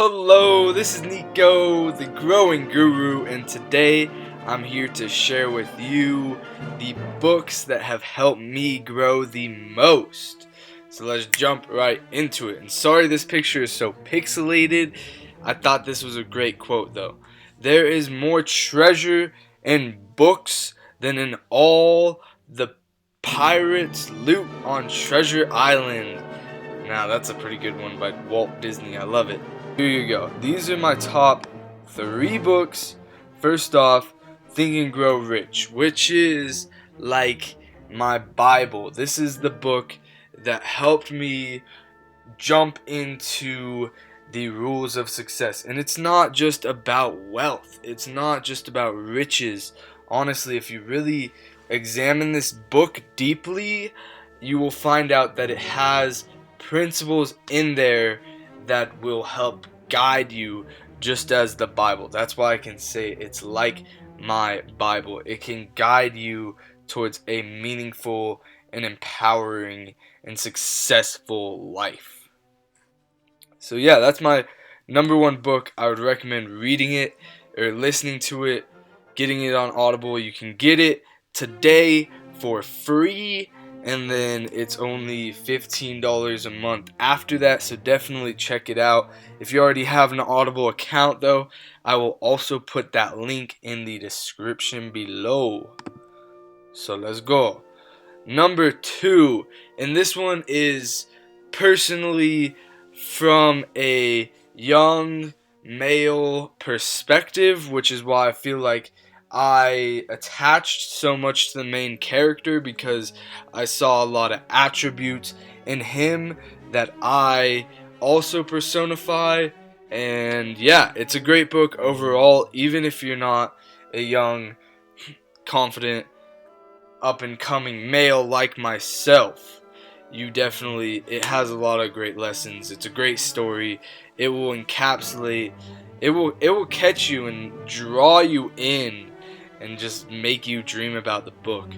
Hello, this is Nico, the Growing Guru, and today I'm here to share with you the books that have helped me grow the most. So let's jump right into it. And sorry this picture is so pixelated. I thought this was a great quote though. There is more treasure in books than in all the pirates' loot on Treasure Island. Now that's a pretty good one by Walt Disney. I love it. Here you go. These are my top 3 books. First off, Think and Grow Rich, which is like my Bible. This is the book that helped me jump into the rules of success. And it's not just about wealth. It's not just about riches. Honestly, if you really examine this book deeply, you will find out that it has principles in there that will help guide you just as the Bible. That's why I can say it's like my Bible. It can guide you towards a meaningful and empowering and successful life. So yeah, that's my number 1 book. I would recommend reading it or listening to it, getting it on Audible. You can get it today for free, and then it's only $15 a month after that, so definitely check it out. If you already have an Audible account though, I will also put that link in the description below. So let's go. Number 2, and this one is personally from a young male perspective, which is why I feel like I attached so much to the main character, because I saw a lot of attributes in him that I also personify. And yeah, it's a great book overall, even if you're not a young, confident, up and coming male like myself. It has a lot of great lessons. It's a great story. It will encapsulate, it will catch you and draw you in and just make you dream about the book.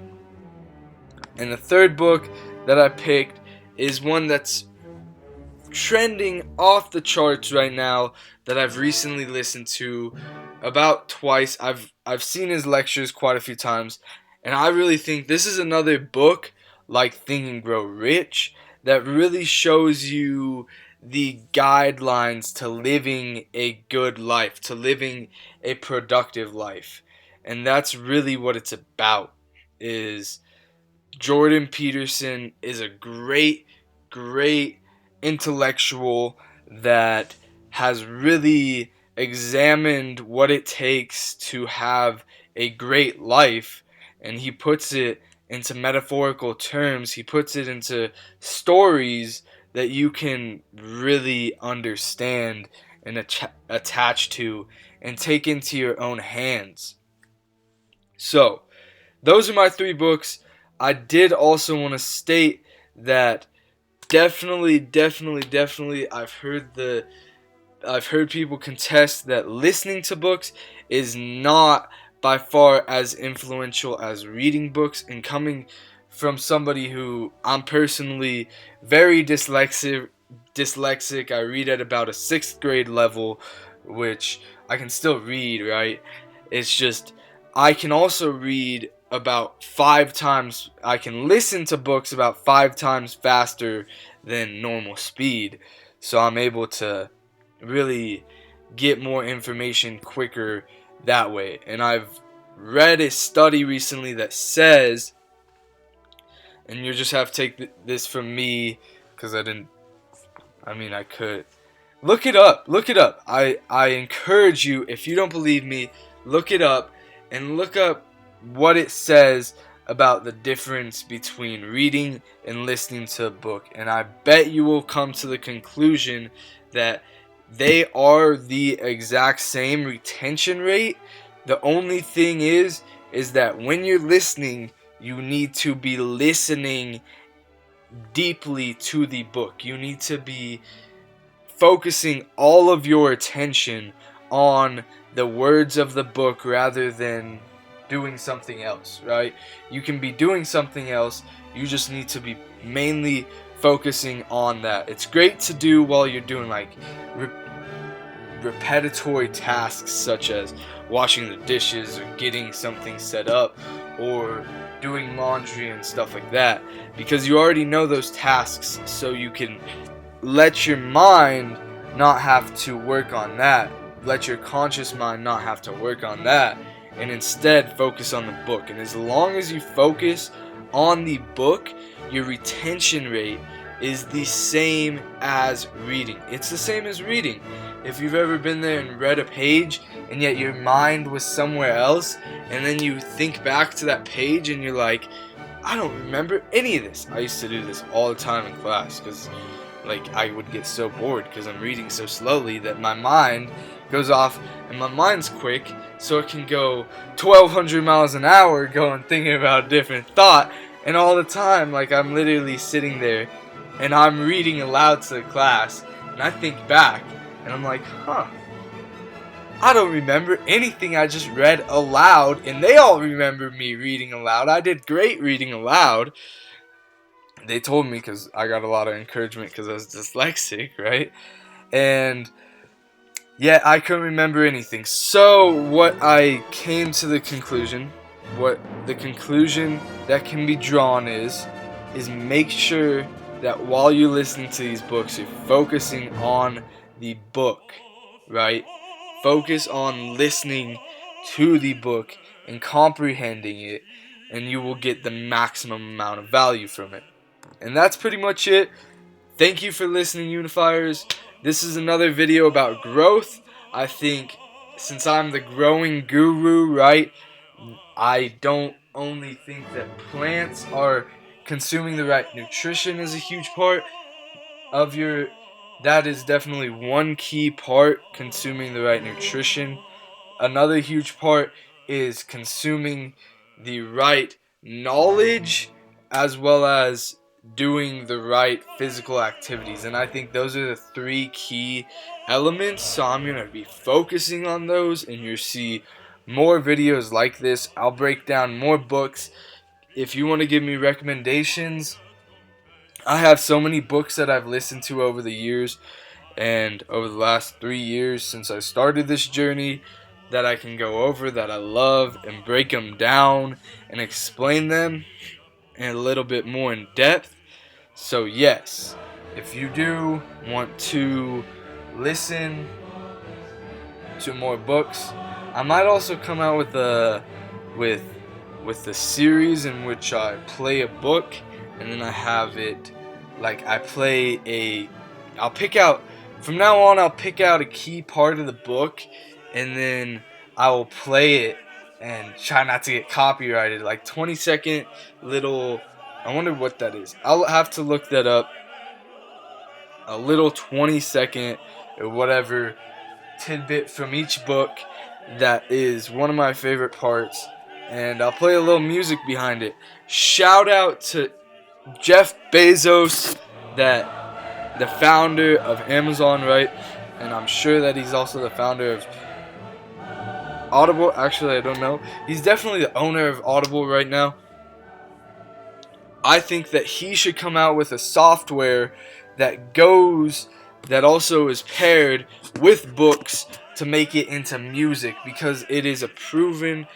And the third book that I picked is one that's trending off the charts right now, that I've recently listened to about twice. I've seen his lectures quite a few times, and I really think this is another book like Think and Grow Rich that really shows you the guidelines to living a good life, to living a productive life. And that's really what it's about. Is Jordan Peterson is a great intellectual that has really examined what it takes to have a great life, and he puts it into metaphorical terms. He puts it into stories that you can really understand and attach to and take into your own hands. So, those are my 3 books. I did also want to state that definitely I've heard people contest that listening to books is not by far as influential as reading books, and coming from somebody who I'm personally very dyslexic. I read at about a 6th grade level, which I can still read, right? It's just I can also read about 5 times, I can listen to books about 5 times faster than normal speed. So I'm able to really get more information quicker that way. And I've read a study recently that says, and you just have to take this from me, because I could look it up. I encourage you, if you don't believe me, look it up, and look up what it says about the difference between reading and listening to a book. And I bet you will come to the conclusion that they are the exact same retention rate. The only thing is that when you're listening, you need to be listening deeply to the book. You need to be focusing all of your attention on the words of the book rather than doing something else, right? You can be doing something else, you just need to be mainly focusing on that. It's great to do while you're doing like repetitive tasks such as washing the dishes or getting something set up or doing laundry and stuff like that, because you already know those tasks, so you can let your mind not have to work on that, let your conscious mind not have to work on that, and instead focus on the book. And as long as you focus on the book, your retention rate is the same as reading. It's the same as reading. If you've ever been there and read a page and yet your mind was somewhere else, and then you think back to that page and you're like, I don't remember any of this. I used to do this all the time in class because I would get so bored because I'm reading so slowly that my mind goes off, and my mind's quick, so it can go 1,200 miles an hour going thinking about a different thought. And all the time, I'm literally sitting there and I'm reading aloud to the class, and I think back and I'm like, I don't remember anything I just read aloud, and they all remember me reading aloud. I did great reading aloud. They told me because I got a lot of encouragement because I was dyslexic, right? And yeah, I couldn't remember anything. So what I came to the conclusion, what the conclusion that can be drawn is make sure that while you're listening to these books, you're focusing on the book, right? Focus on listening to the book and comprehending it, and you will get the maximum amount of value from it. And that's pretty much it. Thank you for listening, Unifiers. This is another video about growth. I think since I'm the growing guru, right, I don't only think that plants are consuming the right nutrition is a huge part of your, that is definitely one key part, consuming the right nutrition. Another huge part is consuming the right knowledge as well as doing the right physical activities. And I think those are the three key elements. So I'm going to be focusing on those, and you'll see more videos like this. I'll break down more books. If you want to give me recommendations, I have so many books that I've listened to over the years and over the last 3 years since I started this journey that I can go over that I love and break them down and explain them in a little bit more in depth. So yes, if you do want to listen to more books, I might also come out with a series in which I play a book, and then I have it I'll pick out from now on, I'll pick out a key part of the book, and then I will play it and try not to get copyrighted, 20-second little, I wonder what that is. I'll have to look that up. A little 20-second or whatever tidbit from each book that is one of my favorite parts, and I'll play a little music behind it. Shout out to Jeff Bezos, the founder of Amazon, right? And I'm sure that he's also the founder of Audible. Actually, I don't know. He's definitely the owner of Audible right now. I think that he should come out with a software that also is paired with books to make it into music, because it is proven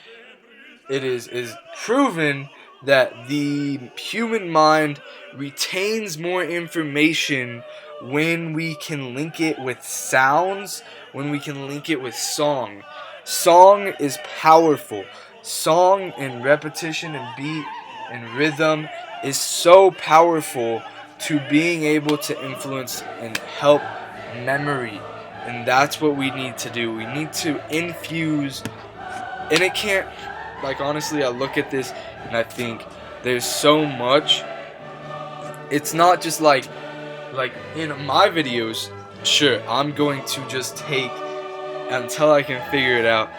that the human mind retains more information when we can link it with sounds, when we can link it with song. Song is powerful. Song and repetition and beat and rhythm is so powerful to being able to influence and help memory. And that's what we need to do. We need to infuse, and it can't, honestly, I look at this and I think there's so much. It's not just like in my videos, sure, I'm going to just take, until I can figure it out,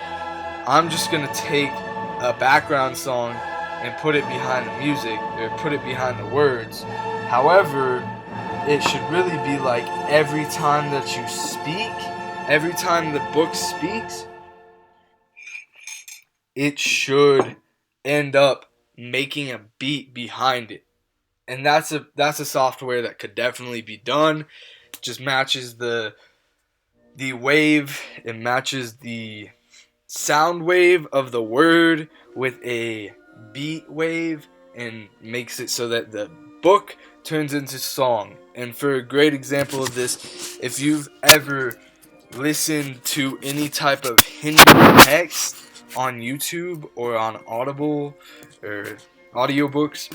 I'm just going to take a background song and put it behind the music, or put it behind the words. However, it should really be every time that you speak, every time the book speaks, it should end up making a beat behind it. And that's a software that could definitely be done. It just matches the the wave, it matches the sound wave of the word with a beat wave and makes it so that the book turns into song. And for a great example of this, if you've ever listened to any type of Hindi text on YouTube or on Audible or audiobooks,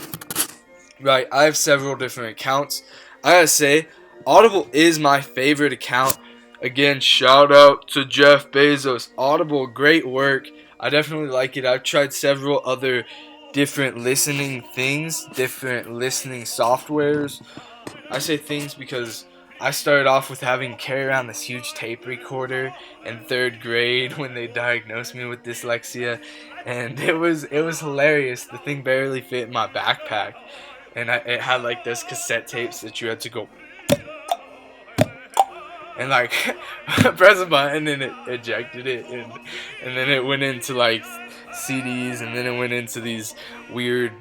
right, I have several different accounts. I gotta say, Audible is my favorite account. Again, shout out to Jeff Bezos. Audible, great work. I definitely like it. I've tried several other different listening things, different listening softwares. I say things because I started off with having to carry around this huge tape recorder in 3rd grade when they diagnosed me with dyslexia, and it was hilarious. The thing barely fit in my backpack, and it had like those cassette tapes that you had to go and like press a button and it ejected it, and then it went into like CDs, and then it went into these weird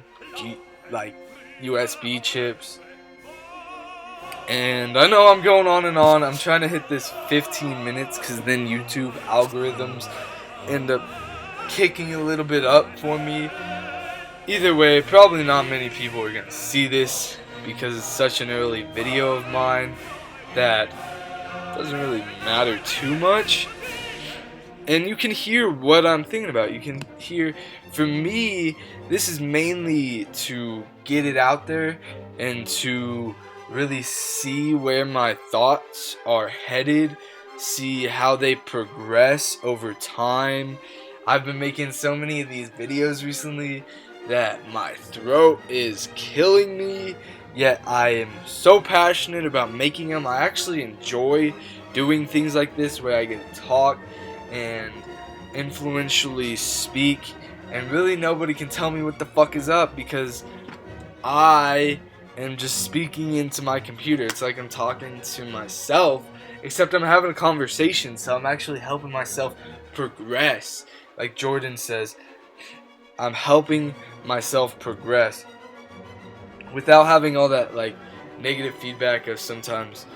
like USB chips. And I know I'm going on and on. I'm trying to hit this 15 minutes because then YouTube algorithms end up kicking a little bit up for me. Either way, probably not many people are going to see this because it's such an early video of mine that it doesn't really matter too much. And you can hear what I'm thinking about. You can hear, for me, this is mainly to get it out there and to really see where my thoughts are headed, see how they progress over time. I've been making so many of these videos recently that my throat is killing me, yet I am so passionate about making them. I actually enjoy doing things like this where I get to talk and influentially speak, and really nobody can tell me what the fuck is up because I am just speaking into my computer. It's like I'm talking to myself, except I'm having a conversation, so I'm actually helping myself progress. Like Jordan says, I'm helping myself progress without having all that like negative feedback of sometimes,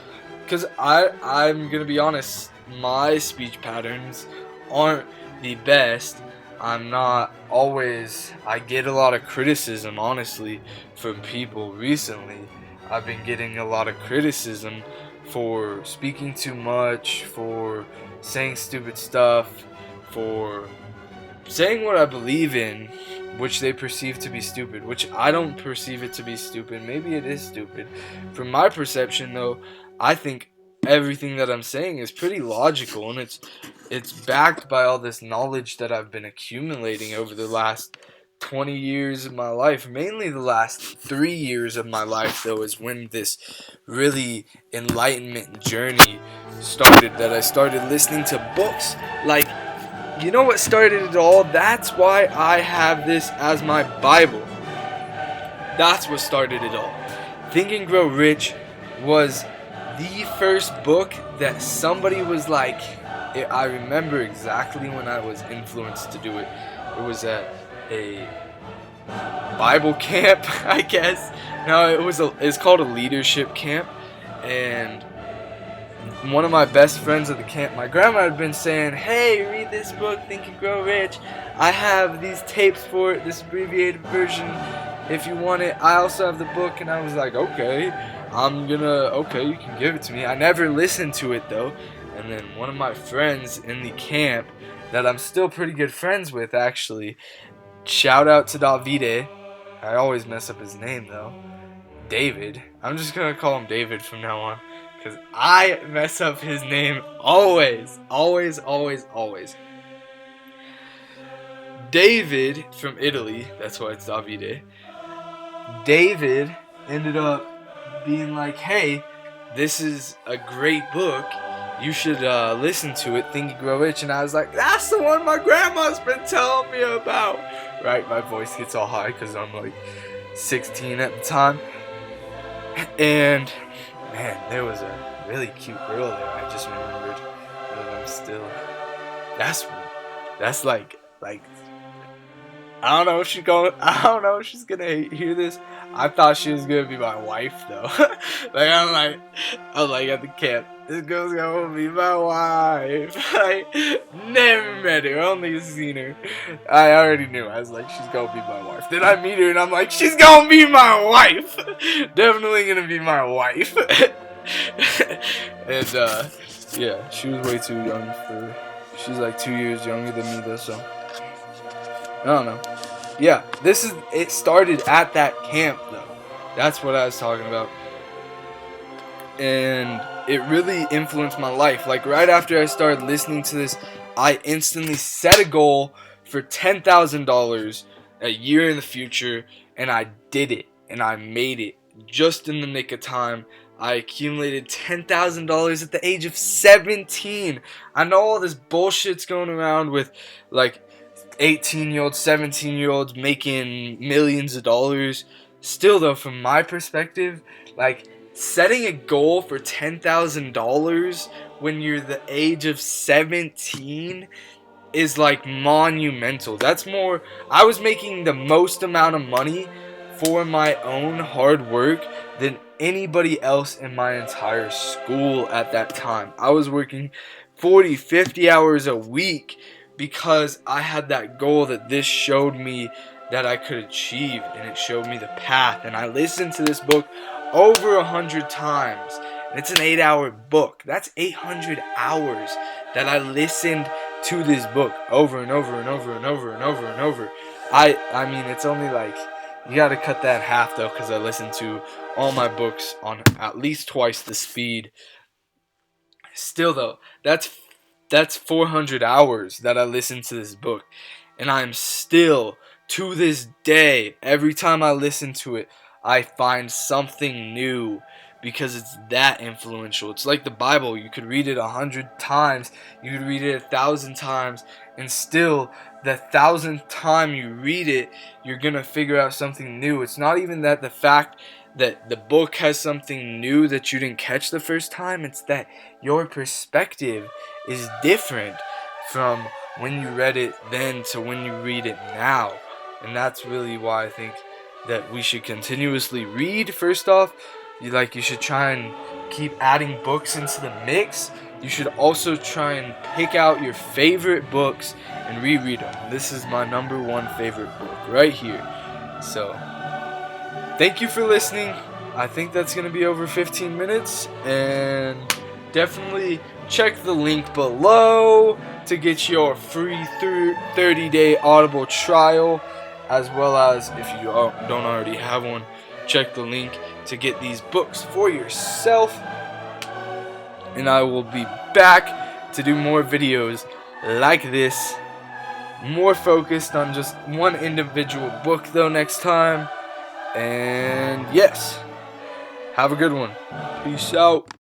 because I'm gonna be honest, my speech patterns aren't the best. I'm not always, I get a lot of criticism, honestly, from people recently. I've been getting a lot of criticism for speaking too much, for saying stupid stuff, for saying what I believe in, which they perceive to be stupid, which I don't perceive it to be stupid. Maybe it is stupid. From my perception, though, I think everything that I'm saying is pretty logical, and it's backed by all this knowledge that I've been accumulating over the last 20 years of my life. Mainly the last 3 years of my life, though, is when this really enlightenment journey started, that I started listening to books. Like, you know what started it all? That's why I have this as my Bible. That's what started it all. Think and Grow Rich was the first book that somebody was like, I remember exactly when I was influenced to do it. It was at a Bible camp, I guess. No, it's called a leadership camp, and one of my best friends at the camp, my grandma had been saying, hey, read this book, Think and Grow Rich. I have these tapes for it, this abbreviated version, if you want it. I also have the book. And I was like, okay, you can give it to me. I never listened to it, though. And then one of my friends in the camp that I'm still pretty good friends with, actually, shout out to Davide. I always mess up his name, though. David. I'm just going to call him David from now on, because I mess up his name always. Always, always, always. David from Italy, that's why it's Davide. David ended up being like, hey, this is a great book. You should listen to it, Think and Grow Rich. And I was like, that's the one my grandma's been telling me about. Right, my voice gets all high because I'm like 16 at the time. And man, there was a really cute girl there. I just remembered that I'm still. That's like I don't know if she's gonna hear this. I thought she was gonna be my wife, though. I was like at the camp. This girl's gonna be my wife. I never met her, only seen her. I already knew. I was like, she's gonna be my wife. Then I meet her and I'm like, she's gonna be my wife. Definitely gonna be my wife. And yeah, she was way too young for. She's like 2 years younger than me though, so I don't know. Yeah, it started at that camp though. That's what I was talking about. And it really influenced my life. Like right after I started listening to this, I instantly set a goal for $10,000 a year in the future, and I did it, and I made it just in the nick of time. I accumulated $10,000 at the age of 17. I know all this bullshit's going around with like 18-year-olds, 17-year-olds making millions of dollars. Still though, from my perspective, like setting a goal for $10,000 when you're the age of 17 is like monumental. That's more. I was making the most amount of money for my own hard work than anybody else in my entire school at that time. I was working 40, 50 hours a week because I had that goal that this showed me that I could achieve, and it showed me the path. And I listened to this book over 100 times. And it's an 8-hour book. That's 800 hours that I listened to this book over and over and over and over and over and over. I mean, it's only like, you gotta cut that in half though, because I listened to all my books on at least twice the speed. Still though, that's 400 hours that I listened to this book, and I'm still, to this day, every time I listen to it, I find something new because it's that influential. It's like the Bible. You could read it 100 times, you could read it 1,000 times, and still, the 1,000th time you read it, you're gonna figure out something new. It's not even that the fact that the book has something new that you didn't catch the first time. It's that your perspective is different from when you read it then to when you read it now. And that's really why I think that we should continuously read. First off, you should try and keep adding books into the mix. You should also try and pick out your favorite books and reread them. This is my #1 favorite book right here. So thank you for listening. I think that's going to be over 15 minutes, and definitely check the link below to get your free 30-day Audible trial, as well as, if you don't already have one, check the link to get these books for yourself. And I will be back to do more videos like this, more focused on just one individual book though next time. And yes, have a good one. Peace out.